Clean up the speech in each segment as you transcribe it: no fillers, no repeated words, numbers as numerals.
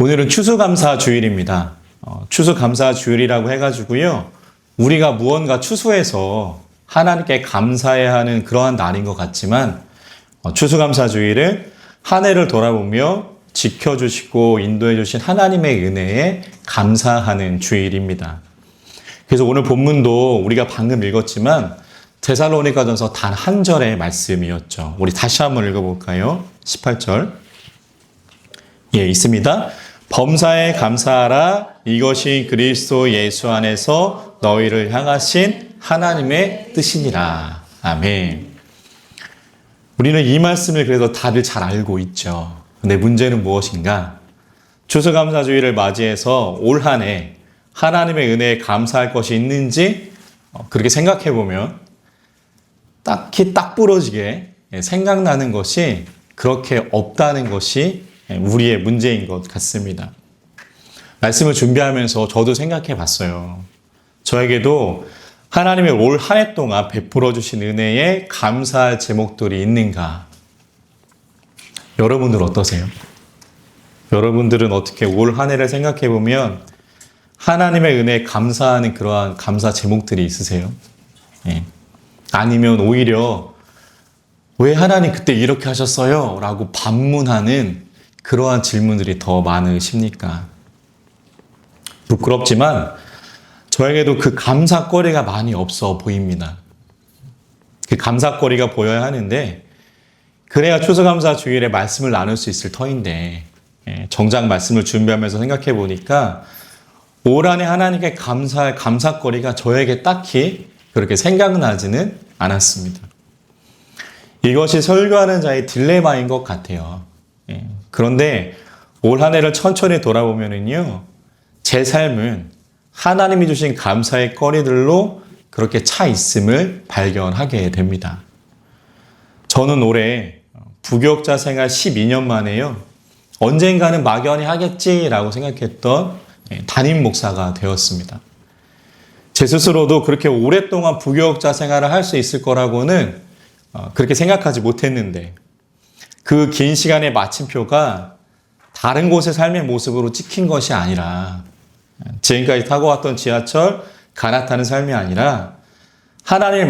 오늘은 추수감사주일입니다. 추수감사주일이라고 해가지고요. 우리가 무언가 추수해서 하나님께 감사해야 하는 그러한 날인 것 같지만 추수감사주일은 한 해를 돌아보며 지켜주시고 인도해주신 하나님의 은혜에 감사하는 주일입니다. 그래서 오늘 본문도 우리가 방금 읽었지만 데살로니가전서 단 한 절의 말씀이었죠. 우리 다시 한번 읽어볼까요? 18절. 예, 있습니다. 범사에 감사하라. 이것이 그리스도 예수 안에서 너희를 향하신 하나님의 뜻이니라. 아멘. 우리는 이 말씀을 그래도 다들 잘 알고 있죠. 근데 문제는 무엇인가? 추수감사주일을 맞이해서 올 한 해 하나님의 은혜에 감사할 것이 있는지 그렇게 생각해 보면 딱히 딱 부러지게 생각나는 것이 그렇게 없다는 것이 우리의 문제인 것 같습니다. 말씀을 준비하면서 저도 생각해 봤어요. 저에게도 하나님의 올 한 해 동안 베풀어 주신 은혜에 감사할 제목들이 있는가? 여러분들 어떠세요? 여러분들은 어떻게 올 한 해를 생각해 보면 하나님의 은혜에 감사하는 그러한 감사 제목들이 있으세요? 예. 아니면 오히려 왜 하나님 그때 이렇게 하셨어요? 라고 반문하는 그러한 질문들이 더 많으십니까? 부끄럽지만 저에게도 그 감사거리가 많이 없어 보입니다. 그 감사거리가 보여야 하는데 그래야 추수감사 주일에 말씀을 나눌 수 있을 터인데 정작 말씀을 준비하면서 생각해 보니까 올 한 해 하나님께 감사할 감사거리가 저에게 딱히 그렇게 생각나지는 않았습니다. 이것이 설교하는 자의 딜레마인 것 같아요. 그런데 올 한 해를 천천히 돌아보면은요, 제 삶은 하나님이 주신 감사의 거리들로 그렇게 차 있음을 발견하게 됩니다. 저는 올해 부교육자 생활 12년 만에요, 언젠가는 막연히 하겠지라고 생각했던 담임 목사가 되었습니다. 제 스스로도 그렇게 오랫동안 부교육자 생활을 할 수 있을 거라고는 그렇게 생각하지 못했는데 그 긴 시간의 마침표가 다른 곳의 삶의 모습으로 찍힌 것이 아니라 지금까지 타고 왔던 지하철 갈아타는 삶이 아니라 하나님의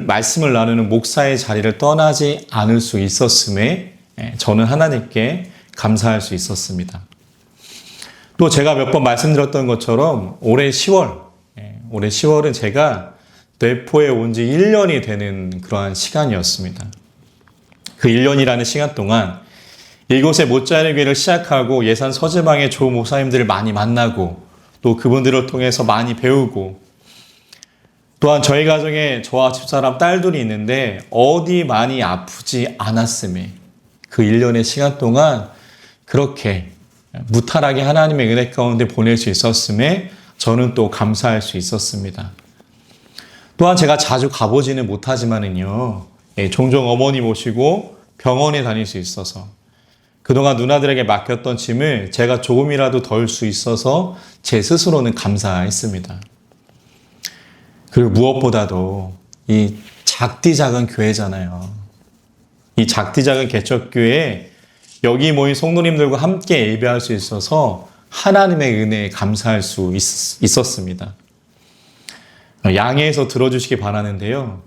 말씀을 나누는 목사의 자리를 떠나지 않을 수 있었음에 저는 하나님께 감사할 수 있었습니다. 또 제가 몇 번 말씀드렸던 것처럼 올해 10월은 제가 내포에 온 지 1년이 되는 그러한 시간이었습니다. 그 1년이라는 시간 동안 이곳에 못자는 교회를 시작하고 예산 서지방의 좋은 목사님들을 많이 만나고 또 그분들을 통해서 많이 배우고 또한 저희 가정에 저와 집사람 딸들이 있는데 어디 많이 아프지 않았음에 그 1년의 시간 동안 그렇게 무탈하게 하나님의 은혜 가운데 보낼 수 있었음에 저는 또 감사할 수 있었습니다. 또한 제가 자주 가보지는 못하지만은요, 종종 어머니 모시고 병원에 다닐 수 있어서 그동안 누나들에게 맡겼던 짐을 제가 조금이라도 덜 수 있어서 제 스스로는 감사했습니다. 그리고 무엇보다도 이 작디 작은 교회잖아요. 이 작디 작은 개척교회에 여기 모인 성도님들과 함께 예배할 수 있어서 하나님의 은혜에 감사할 수 있었습니다. 양해해서 들어주시기 바라는데요.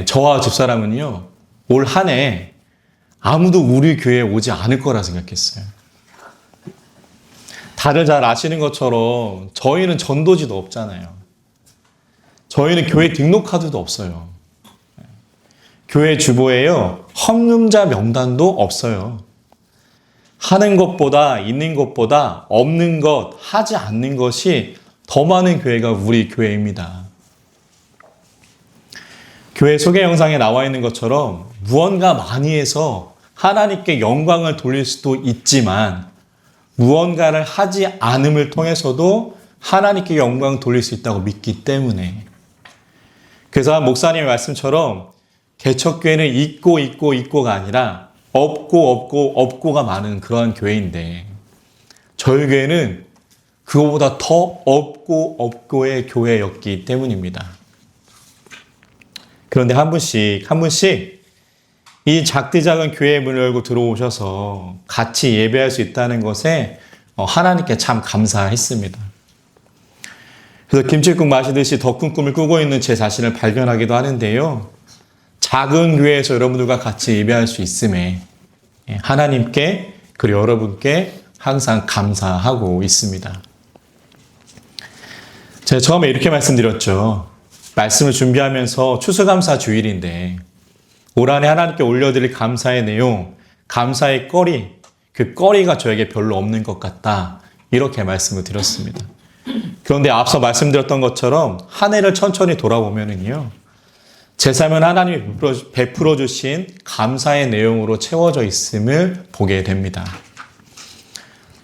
저와 집사람은요, 올 한 해 아무도 우리 교회에 오지 않을 거라 생각했어요. 다들 잘 아시는 것처럼 저희는 전도지도 없잖아요. 저희는 교회 등록카드도 없어요. 교회 주보에요, 헌금자 명단도 없어요. 하는 것보다 있는 것보다 없는 것, 하지 않는 것이 더 많은 교회가 우리 교회입니다. 교회 소개 영상에 나와 있는 것처럼 무언가 많이 해서 하나님께 영광을 돌릴 수도 있지만 무언가를 하지 않음을 통해서도 하나님께 영광을 돌릴 수 있다고 믿기 때문에 그래서 목사님의 말씀처럼 개척교회는 있고가 아니라 없고가 많은 그러한 교회인데 저희 교회는 그거보다 더 없고의 교회였기 때문입니다. 그런데 한 분씩 이 작디 작은 교회의 문을 열고 들어오셔서 같이 예배할 수 있다는 것에 하나님께 참 감사했습니다. 그래서 김치국 마시듯이 더 큰 꿈을 꾸고 있는 제 자신을 발견하기도 하는데요. 작은 교회에서 여러분들과 같이 예배할 수 있음에 하나님께 그리고 여러분께 항상 감사하고 있습니다. 제가 처음에 이렇게 말씀드렸죠. 말씀을 준비하면서 추수감사 주일인데 올 한해 하나님께 올려드릴 감사의 내용, 감사의 거리, 그 거리가 저에게 별로 없는 것 같다. 이렇게 말씀을 드렸습니다. 그런데 앞서 말씀드렸던 것처럼 한 해를 천천히 돌아보면은요. 제 삶은 하나님이 베풀어 주신 감사의 내용으로 채워져 있음을 보게 됩니다.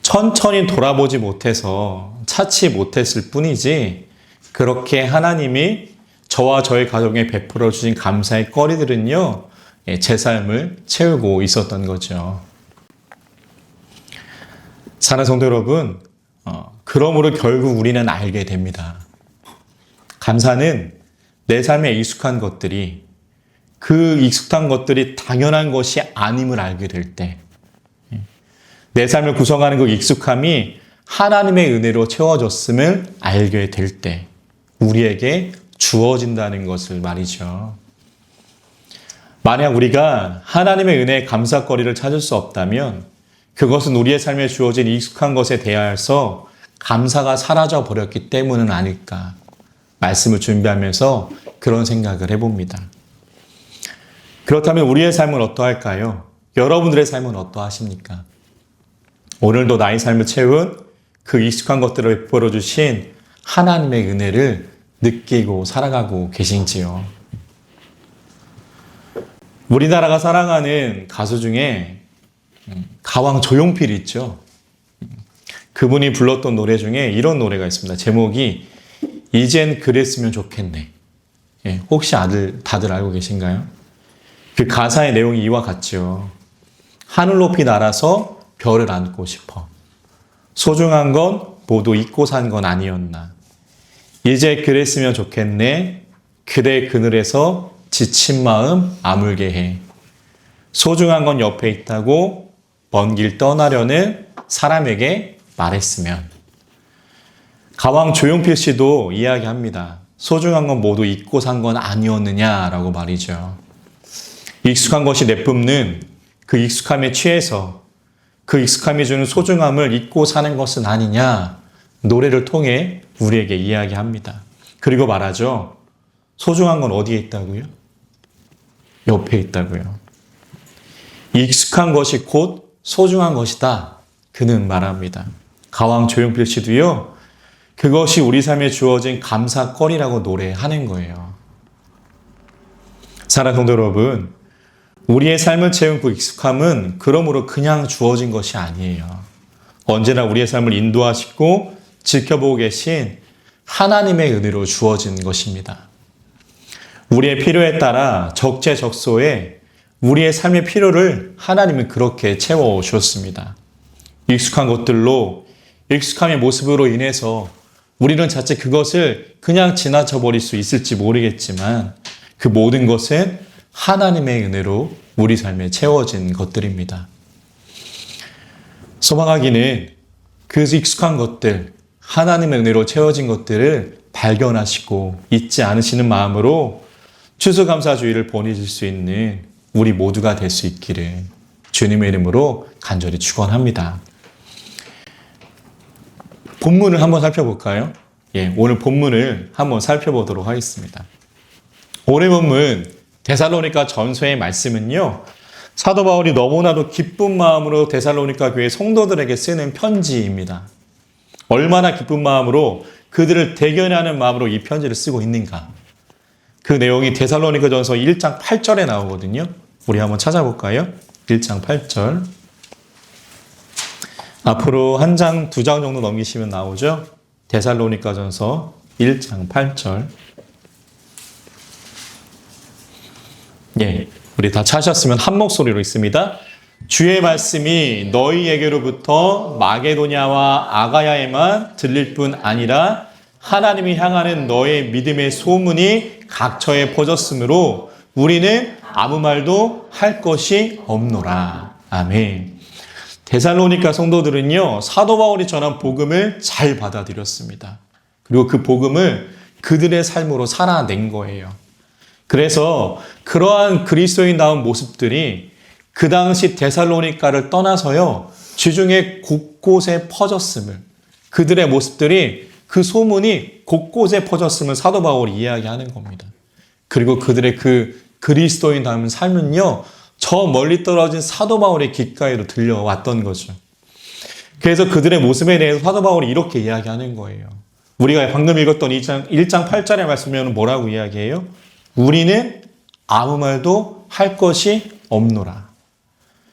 천천히 돌아보지 못해서 찾지 못했을 뿐이지 그렇게 하나님이 저와 저의 가정에 베풀어 주신 감사의 거리들은요. 제 삶을 채우고 있었던 거죠. 사랑하는 성도 여러분, 그러므로 결국 우리는 알게 됩니다. 감사는 내 삶에 익숙한 것들이 그 익숙한 것들이 당연한 것이 아님을 알게 될 때, 내 삶을 구성하는 그 익숙함이 하나님의 은혜로 채워졌음을 알게 될 때, 우리에게 주어진다는 것을 말이죠. 만약 우리가 하나님의 은혜의 감사거리를 찾을 수 없다면 그것은 우리의 삶에 주어진 익숙한 것에 대하여서 감사가 사라져 버렸기 때문은 아닐까. 말씀을 준비하면서 그런 생각을 해봅니다. 그렇다면 우리의 삶은 어떠할까요? 여러분들의 삶은 어떠하십니까? 오늘도 나의 삶을 채운 그 익숙한 것들을 베풀어 주신 하나님의 은혜를 느끼고 살아가고 계신지요? 우리나라가 사랑하는 가수 중에 가왕 조용필 있죠? 그분이 불렀던 노래 중에 이런 노래가 있습니다. 제목이 이젠 그랬으면 좋겠네. 혹시 다들 알고 계신가요? 그 가사의 내용이 이와 같죠. 하늘 높이 날아서 별을 안고 싶어. 소중한 건 모두 잊고 산 건 아니었나. 이제 그랬으면 좋겠네. 그대 그늘에서 지친 마음 아물게 해. 소중한 건 옆에 있다고 먼 길 떠나려는 사람에게 말했으면. 가왕 조용필 씨도 이야기합니다. 소중한 건 모두 잊고 산 건 아니었느냐라고 말이죠. 익숙한 것이 내뿜는 그 익숙함에 취해서 그 익숙함이 주는 소중함을 잊고 사는 것은 아니냐 노래를 통해 우리에게 이야기합니다. 그리고 말하죠. 소중한 건 어디에 있다고요? 옆에 있다고요. 익숙한 것이 곧 소중한 것이다. 그는 말합니다. 가왕 조용필 씨도요. 그것이 우리 삶에 주어진 감사거리라고 노래하는 거예요. 사랑하는 성도 여러분, 우리의 삶을 채운 그 익숙함은 그러므로 그냥 주어진 것이 아니에요. 언제나 우리의 삶을 인도하시고 지켜보고 계신 하나님의 은혜로 주어진 것입니다. 우리의 필요에 따라 적재적소에 우리의 삶의 필요를 하나님은 그렇게 채워주었습니다. 익숙한 것들로, 익숙함의 모습으로 인해서 우리는 자칫 그것을 그냥 지나쳐 버릴 수 있을지 모르겠지만 그 모든 것은 하나님의 은혜로 우리 삶에 채워진 것들입니다. 소망하기는 그 익숙한 것들, 하나님의 은혜로 채워진 것들을 발견하시고 잊지 않으시는 마음으로 추수감사주의를 보내실 수 있는 우리 모두가 될 수 있기를 주님의 이름으로 간절히 축원합니다. 본문을 한번 살펴볼까요? 오늘 본문을 한번 살펴보도록 하겠습니다. 오늘 본문 데살로니가 전서의 말씀은요. 사도 바울이 너무나도 기쁜 마음으로 데살로니가 교회 성도들에게 쓰는 편지입니다. 얼마나 기쁜 마음으로 그들을 대견하는 마음으로 이 편지를 쓰고 있는가. 그 내용이 데살로니가 전서 1장 8절에 나오거든요. 우리 한번 찾아볼까요? 1장 8절. 앞으로 한 장, 두 장 정도 넘기시면 나오죠. 데살로니가 전서 1장 8절. 우리 다 찾으셨으면 한 목소리로 읽습니다. 주의 말씀이 너희에게로부터 마게도냐와 아가야에만 들릴 뿐 아니라 하나님이 향하는 너의 믿음의 소문이 각처에 퍼졌으므로 우리는 아무 말도 할 것이 없노라. 아멘. 데살로니가 성도들은요, 사도 바울이 전한 복음을 잘 받아들였습니다. 그리고 그 복음을 그들의 삶으로 살아낸 거예요. 그래서 그러한 그리스도인다운 모습들이 그 당시 데살로니가를 떠나서요, 주중에 곳곳에 퍼졌음을, 그들의 모습들이 그 소문이 곳곳에 퍼졌음을 사도 바울이 이야기하는 겁니다. 그리고 그들의 그 그리스도인다운 삶은요, 저 멀리 떨어진 사도 바울의 귓가에로 들려왔던 거죠. 그래서 그들의 모습에 대해서 사도 바울이 이렇게 이야기하는 거예요. 우리가 방금 읽었던 1장 8절의 말씀에는 뭐라고 이야기해요? 우리는 아무 말도 할 것이 없노라.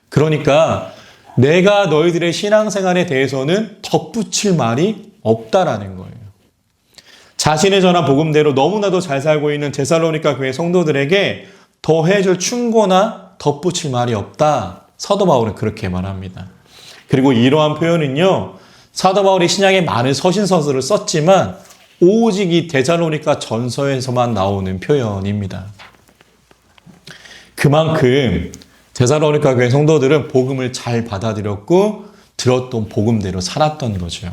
그러니까 내가 너희들의 신앙생활에 대해서는 덧붙일 말이 없다라는 거예요. 자신의 전한 복음대로 너무나도 잘 살고 있는 데살로니가 교회 성도들에게 더해줄 충고나 덧붙일 말이 없다. 사도 바울은 그렇게 말합니다. 그리고 이러한 표현은요, 사도 바울이 신약에 많은 서신서들을 썼지만 오직 이 데살로니가 전서에서만 나오는 표현입니다. 그만큼 데살로니가 교회 성도들은 복음을 잘 받아들였고 들었던 복음대로 살았던 거죠.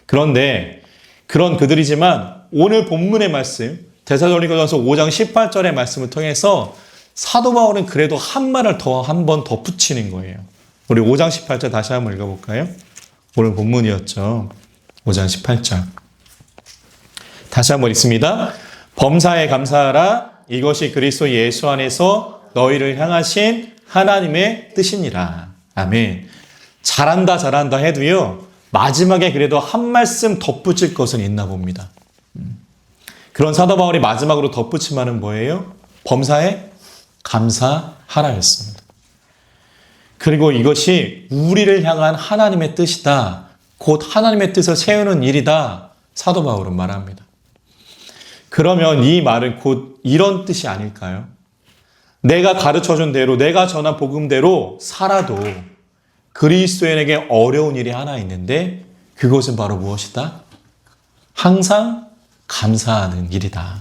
그런데 그런 그들이지만 오늘 본문의 말씀, 데살로니가전서 5장 18절의 말씀을 통해서 사도 바울은 그래도 한 말을 더 한 번 더 붙이는 거예요. 우리 5장 18절 다시 한번 읽어볼까요? 오늘 본문이었죠. 5장 18절. 다시 한번 읽습니다. 범사에 감사하라. 이것이 그리스도 예수 안에서 너희를 향하신 하나님의 뜻이니라. 아멘. 잘한다 해도요, 마지막에 그래도 한 말씀 덧붙일 것은 있나 봅니다. 그런 사도 바울이 마지막으로 덧붙인 말은 뭐예요? 범사에 감사하라였습니다. 그리고 이것이 우리를 향한 하나님의 뜻이다. 곧 하나님의 뜻을 세우는 일이다. 사도 바울은 말합니다. 그러면 이 말은 곧 이런 뜻이 아닐까요? 내가 가르쳐준 대로, 내가 전한 복음대로 살아도 그리스도인에게 어려운 일이 하나 있는데 그것은 바로 무엇이다? 항상 감사하는 일이다.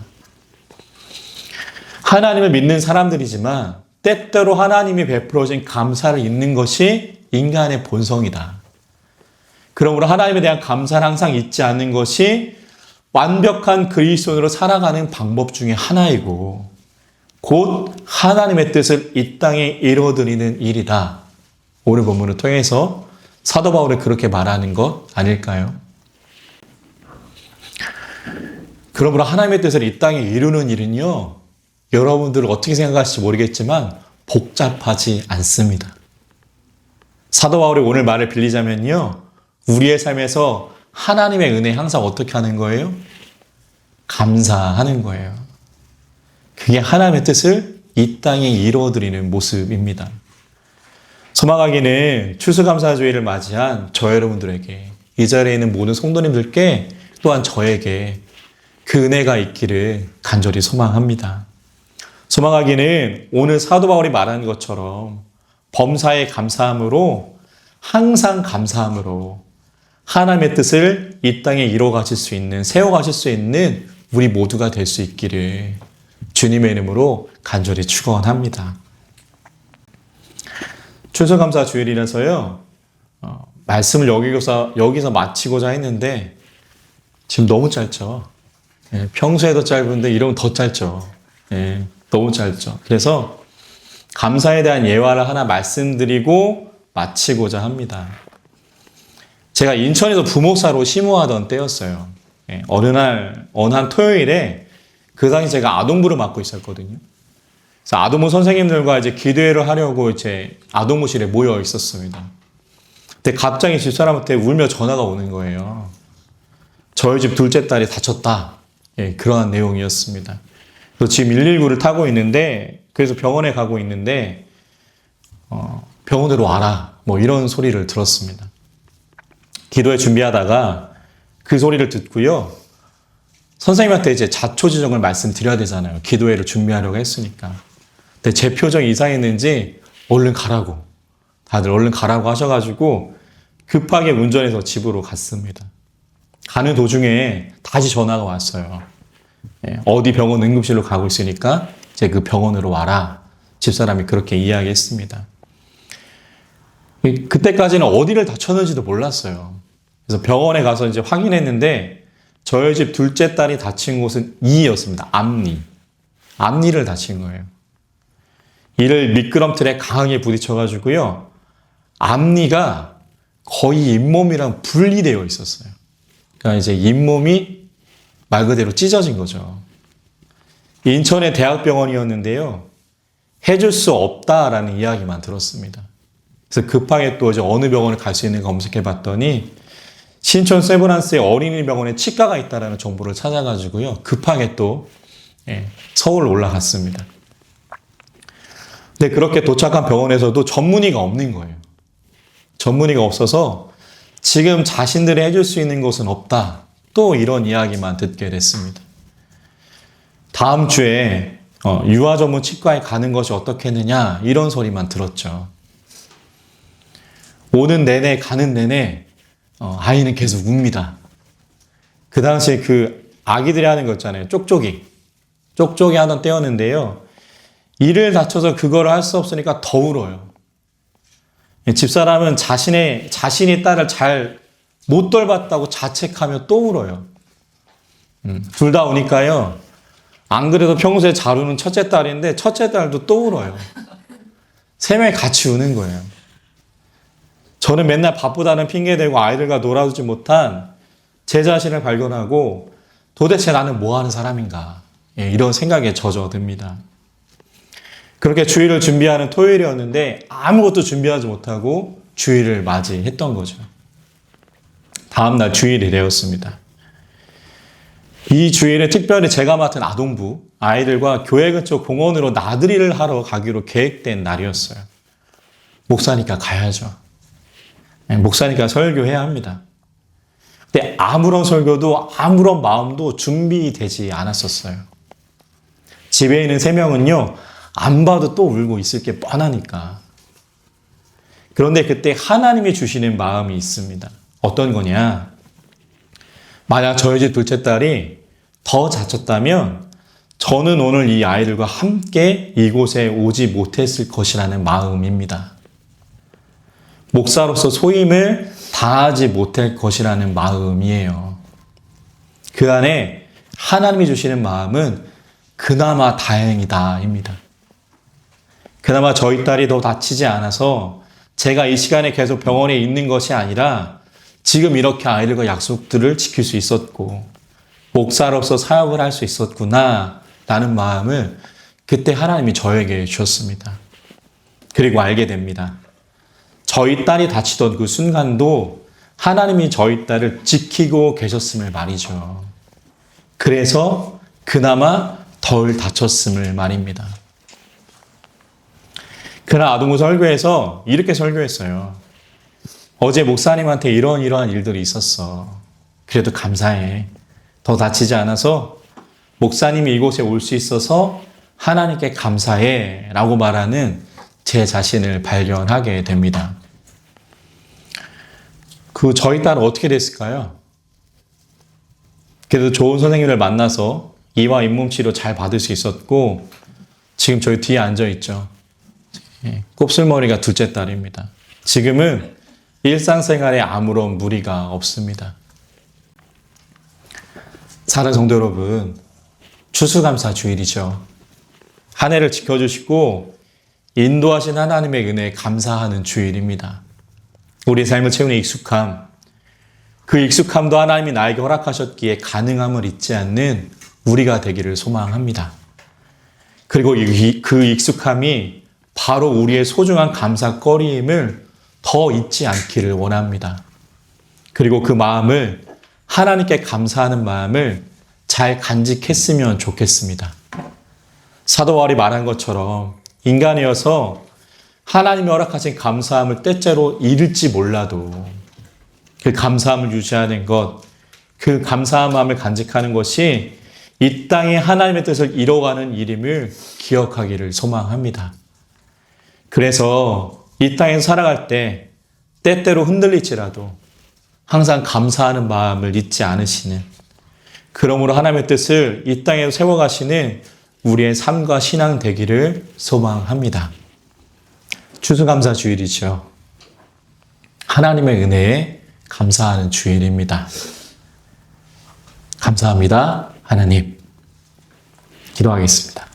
하나님을 믿는 사람들이지만 때때로 하나님이 베풀어진 감사를 잊는 것이 인간의 본성이다. 그러므로 하나님에 대한 감사를 항상 잊지 않는 것이 완벽한 그리스도인으로 살아가는 방법 중에 하나이고 곧 하나님의 뜻을 이 땅에 이루어드리는 일이다. 오늘 본문을 통해서 사도 바울이 그렇게 말하는 것 아닐까요? 그러므로 하나님의 뜻을 이 땅에 이루는 일은요, 여러분들 어떻게 생각하실지 모르겠지만 복잡하지 않습니다. 사도 바울이 오늘 말을 빌리자면요, 우리의 삶에서 하나님의 은혜 항상 어떻게 하는 거예요? 감사하는 거예요. 그게 하나님의 뜻을 이 땅에 이루어드리는 모습입니다. 소망하기는 추수감사주의를 맞이한 저 여러분들에게, 이 자리에 있는 모든 성도님들께, 또한 저에게 그 은혜가 있기를 간절히 소망합니다. 소망하기는 오늘 사도 바울이 말하는 것처럼 범사에 감사함으로, 항상 감사함으로 하나님의 뜻을 이 땅에 이루어가실 수 있는, 세워가실 수 있는 우리 모두가 될 수 있기를 주님의 이름으로 간절히 축원합니다. 추수감사 주일이라서요, 말씀을 여기서 마치고자 했는데 지금 너무 짧죠. 예, 평소에도 짧은데 이러면 더 짧죠. 예, 너무 짧죠. 그래서 감사에 대한 예화를 하나 말씀드리고 마치고자 합니다. 제가 인천에서 부목사로 심호하던 때였어요. 예, 어느 한 토요일에 그 당시 제가 아동부를 맡고 있었거든요. 그래서 아동부 선생님들과 이제 기도회를 하려고 이제 아동부실에 모여 있었습니다. 근데 갑자기 집사람한테 울며 전화가 오는 거예요. 저희 집 둘째 딸이 다쳤다. 예, 그러한 내용이었습니다. 그래서 지금 119를 타고 있는데, 그래서 병원에 가고 있는데, 병원으로 와라. 뭐 이런 소리를 들었습니다. 기도회 준비하다가 그 소리를 듣고요. 선생님한테 이제 자초지종을 말씀드려야 되잖아요. 기도회를 준비하려고 했으니까. 근데 제 표정이 이상했는지 얼른 가라고. 다들 얼른 가라고 하셔가지고 급하게 운전해서 집으로 갔습니다. 가는 도중에 다시 전화가 왔어요. 예, 어디 병원 응급실로 가고 있으니까 이제 그 병원으로 와라. 집사람이 그렇게 이야기했습니다. 그때까지는 어디를 다쳤는지도 몰랐어요. 그래서 병원에 가서 이제 확인했는데 저희 집 둘째 딸이 다친 곳은 이였습니다. 앞니. 앞니를 다친 거예요. 이를 미끄럼틀에 강하게 부딪혀가지고요. 앞니가 거의 잇몸이랑 분리되어 있었어요. 그러니까 이제 잇몸이 말 그대로 찢어진 거죠. 인천의 대학병원이었는데요. 해줄 수 없다라는 이야기만 들었습니다. 그래서 급하게 또 이제 어느 병원을 갈 수 있는가 검색해 봤더니 신촌 세브란스의 어린이병원에 치과가 있다라는 정보를 찾아가지고요. 급하게 또 서울 올라갔습니다. 근데 그렇게 도착한 병원에서도 전문의가 없는 거예요. 전문의가 없어서 지금 자신들이 해줄 수 있는 것은 없다. 또 이런 이야기만 듣게 됐습니다. 다음 주에 유아 전문 치과에 가는 것이 어떻겠느냐 이런 소리만 들었죠. 오는 내내 가는 내내 아이는 계속 웁니다. 그 당시에 그 아기들이 하는 거 있잖아요. 쪽쪽이 하던 때였는데요. 이를 다쳐서 그거를 할 수 없으니까 더 울어요. 집사람은 자신이 딸을 잘 못 돌봤다고 자책하며 또 울어요. 둘 다 우니까요. 안 그래도 평소에 잘 우는 첫째 딸인데 첫째 딸도 또 울어요. 세 명이 같이 우는 거예요. 저는 맨날 바쁘다는 핑계대고 아이들과 놀아주지 못한 제 자신을 발견하고 도대체 나는 뭐 하는 사람인가 이런 생각에 젖어듭니다. 그렇게 주일을 준비하는 토요일이었는데 아무것도 준비하지 못하고 주일을 맞이했던 거죠. 다음날 주일이 되었습니다. 이 주일에 특별히 제가 맡은 아동부 아이들과 교회 근처 공원으로 나들이를 하러 가기로 계획된 날이었어요. 목사니까 가야죠. 목사니까 설교해야 합니다. 근데 아무런 설교도 아무런 마음도 준비되지 않았었어요. 집에 있는 세 명은요. 안 봐도 또 울고 있을 게 뻔하니까. 그런데 그때 하나님이 주시는 마음이 있습니다. 어떤 거냐? 만약 저희 집 둘째 딸이 더 다쳤다면 저는 오늘 이 아이들과 함께 이곳에 오지 못했을 것이라는 마음입니다. 목사로서 소임을 다하지 못할 것이라는 마음이에요. 그 안에 하나님이 주시는 마음은 그나마 다행이다입니다. 그나마 저희 딸이 더 다치지 않아서 제가 이 시간에 계속 병원에 있는 것이 아니라 지금 이렇게 아이들과 약속들을 지킬 수 있었고 목사로서 사역을 할 수 있었구나 라는 마음을 그때 하나님이 저에게 주셨습니다. 그리고 알게 됩니다. 저희 딸이 다치던 그 순간도 하나님이 저희 딸을 지키고 계셨음을 말이죠. 그래서 그나마 덜 다쳤음을 말입니다. 그날 아동부 설교에서 이렇게 설교했어요. 어제 목사님한테 이러한 일들이 있었어. 그래도 감사해. 더 다치지 않아서 목사님이 이곳에 올 수 있어서 하나님께 감사해 라고 말하는 제 자신을 발견하게 됩니다. 저희 딸은 어떻게 됐을까요? 그래도 좋은 선생님을 만나서 이와 잇몸 치료 잘 받을 수 있었고 지금 저희 뒤에 앉아 있죠. 곱슬머리가 둘째 딸입니다. 지금은 일상생활에 아무런 무리가 없습니다. 사랑하는 성도 여러분, 추수감사 주일이죠. 한 해를 지켜주시고 인도하신 하나님의 은혜에 감사하는 주일입니다. 우리 삶을 채우는 익숙함, 그 익숙함도 하나님이 나에게 허락하셨기에 가능함을 잊지 않는 우리가 되기를 소망합니다. 그리고 그 익숙함이 바로 우리의 소중한 감사거리임을 더 잊지 않기를 원합니다. 그리고 그 마음을 하나님께 감사하는 마음을 잘 간직했으면 좋겠습니다. 사도 바울이 말한 것처럼 인간이어서 하나님이 허락하신 감사함을 때때로 잃을지 몰라도 그 감사함을 유지하는 것, 그 감사한 마음을 간직하는 것이 이 땅에 하나님의 뜻을 이뤄가는 일임을 기억하기를 소망합니다. 그래서 이 땅에서 살아갈 때 때때로 흔들릴지라도 항상 감사하는 마음을 잊지 않으시는, 그러므로 하나님의 뜻을 이 땅에서 세워가시는 우리의 삶과 신앙 되기를 소망합니다. 추수감사 주일이죠. 하나님의 은혜에 감사하는 주일입니다. 감사합니다. 하나님. 기도하겠습니다.